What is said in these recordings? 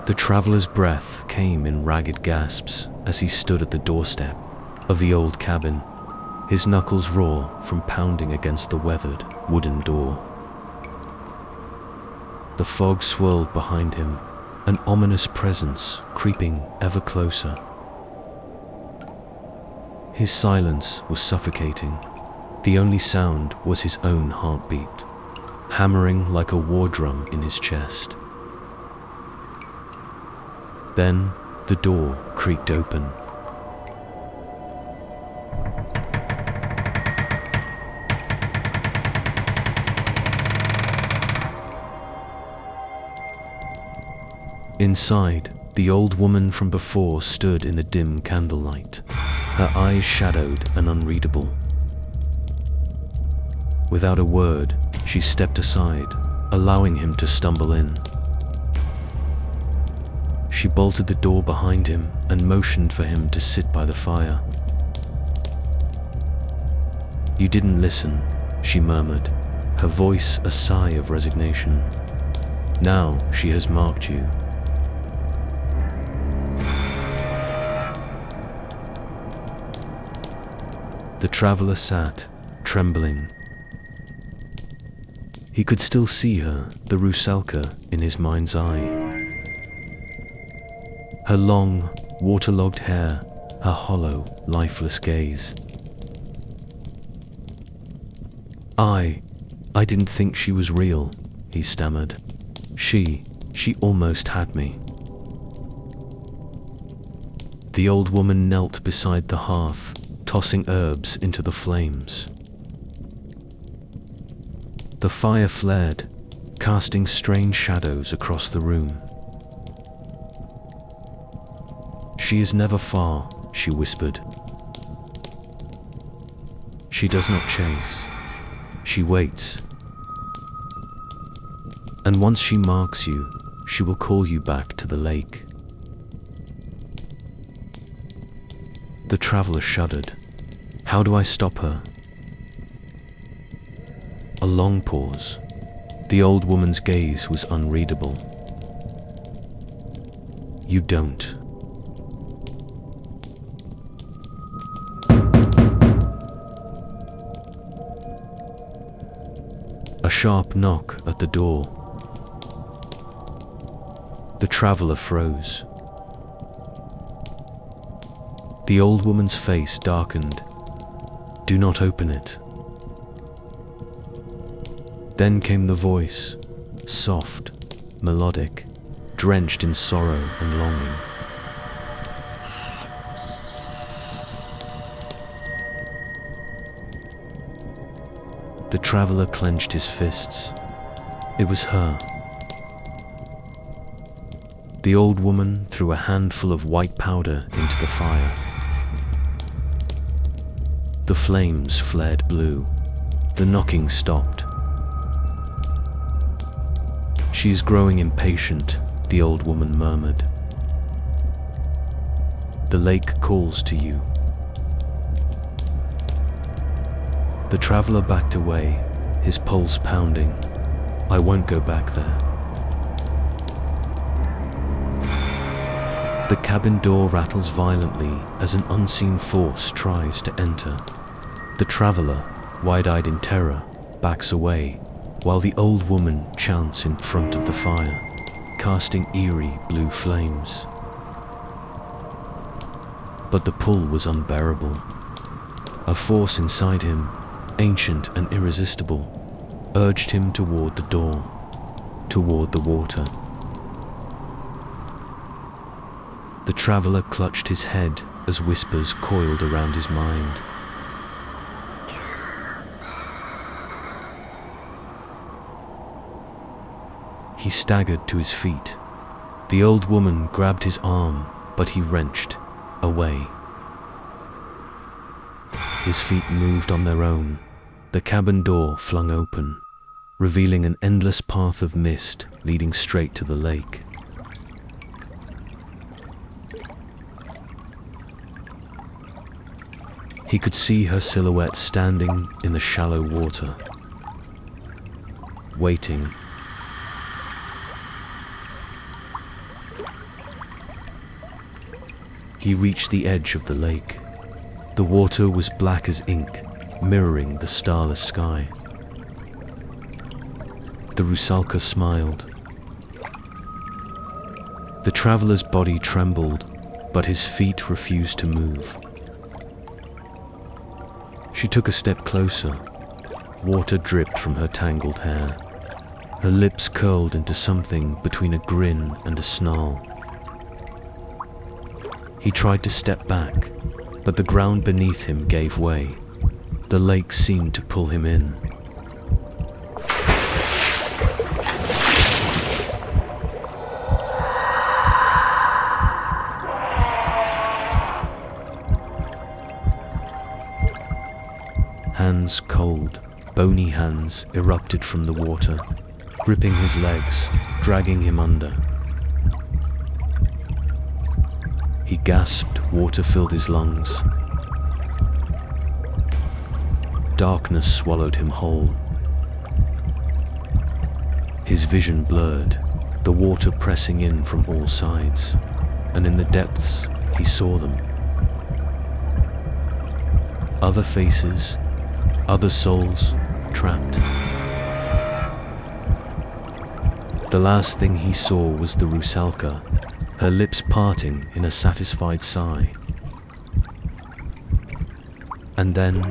The traveler's breath came in ragged gasps as he stood at the doorstep of the old cabin, his knuckles raw from pounding against the weathered wooden door. The fog swirled behind him, an ominous presence creeping ever closer. His silence was suffocating. The only sound was his own heartbeat, hammering like a war drum in his chest. Then the door creaked open. Inside, the old woman from before stood in the dim candlelight, her eyes shadowed and unreadable. Without a word, she stepped aside, allowing him to stumble in. She bolted the door behind him and motioned for him to sit by the fire. "You didn't listen," she murmured, her voice a sigh of resignation. "Now she has marked you." The traveler sat, trembling. He could still see her, the Rusalka, in his mind's eye. Her long, waterlogged hair, her hollow, lifeless gaze. I didn't think she was real," he stammered. She almost had me." The old woman knelt beside the hearth, tossing herbs into the flames. The fire flared, casting strange shadows across the room. "She is never far," she whispered. "She does not chase. She waits. And once she marks you, she will call you back to the lake." The traveler shuddered. "How do I stop her?" A long pause. The old woman's gaze was unreadable. "You don't." A sharp knock at the door. The traveler froze. The old woman's face darkened. "Do not open it." Then came the voice, soft, melodic, drenched in sorrow and longing. The traveler clenched his fists. It was her. The old woman threw a handful of white powder into the fire. The flames flared blue. The knocking stopped. "She is growing impatient," the old woman murmured. "The lake calls to you." The traveler backed away, his pulse pounding. "I won't go back there." The cabin door rattles violently as an unseen force tries to enter. The traveler, wide-eyed in terror, backs away, while the old woman chants in front of the fire, casting eerie blue flames. But the pull was unbearable. A force inside him, ancient and irresistible, urged him toward the door, toward the water. The traveler clutched his head as whispers coiled around his mind. He staggered to his feet. The old woman grabbed his arm, but he wrenched away. His feet moved on their own. The cabin door flung open, revealing an endless path of mist leading straight to the lake. He could see her silhouette standing in the shallow water, waiting. He reached the edge of the lake. The water was black as ink, mirroring the starless sky. The Rusalka smiled. The traveler's body trembled, but his feet refused to move. She took a step closer. Water dripped from her tangled hair. Her lips curled into something between a grin and a snarl. He tried to step back, but the ground beneath him gave way. The lake seemed to pull him in. Hands cold, bony hands erupted from the water, gripping his legs, dragging him under. He gasped, water filled his lungs. Darkness swallowed him whole. His vision blurred, the water pressing in from all sides, and in the depths he saw them. Other faces, other souls, trapped. The last thing he saw was the Rusalka, her lips parting in a satisfied sigh. And then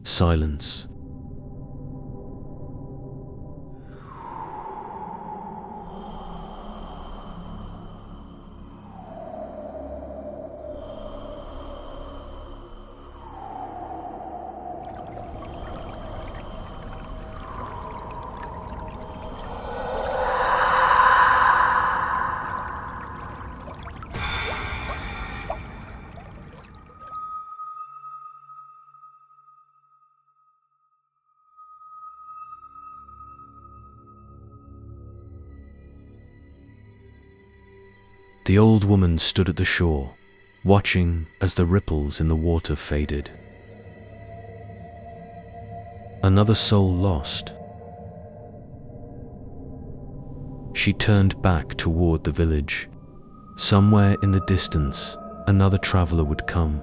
silence. The old woman stood at the shore, watching as the ripples in the water faded. Another soul lost. She turned back toward the village. Somewhere in the distance, another traveler would come.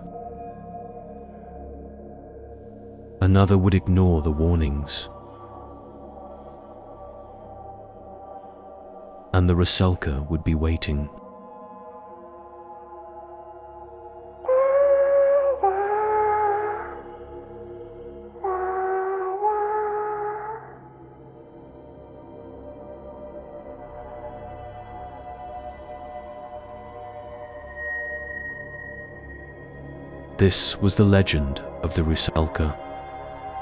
Another would ignore the warnings. And the Rusalka would be waiting. This was the legend of the Rusalka,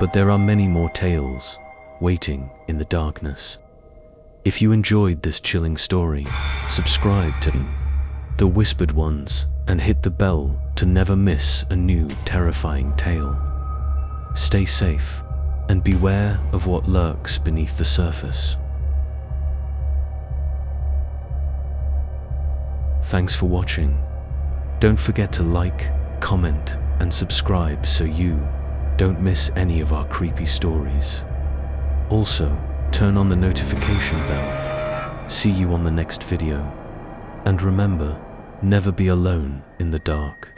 but there are many more tales waiting in the darkness. If you enjoyed this chilling story, subscribe to The Whispered Ones and hit the bell to never miss a new terrifying tale. Stay safe and beware of what lurks beneath the surface. Thanks for watching. Don't forget to like, comment, and subscribe so you don't miss any of our creepy stories. Also, turn on the notification bell. See you on the next video. And remember, never be alone in the dark.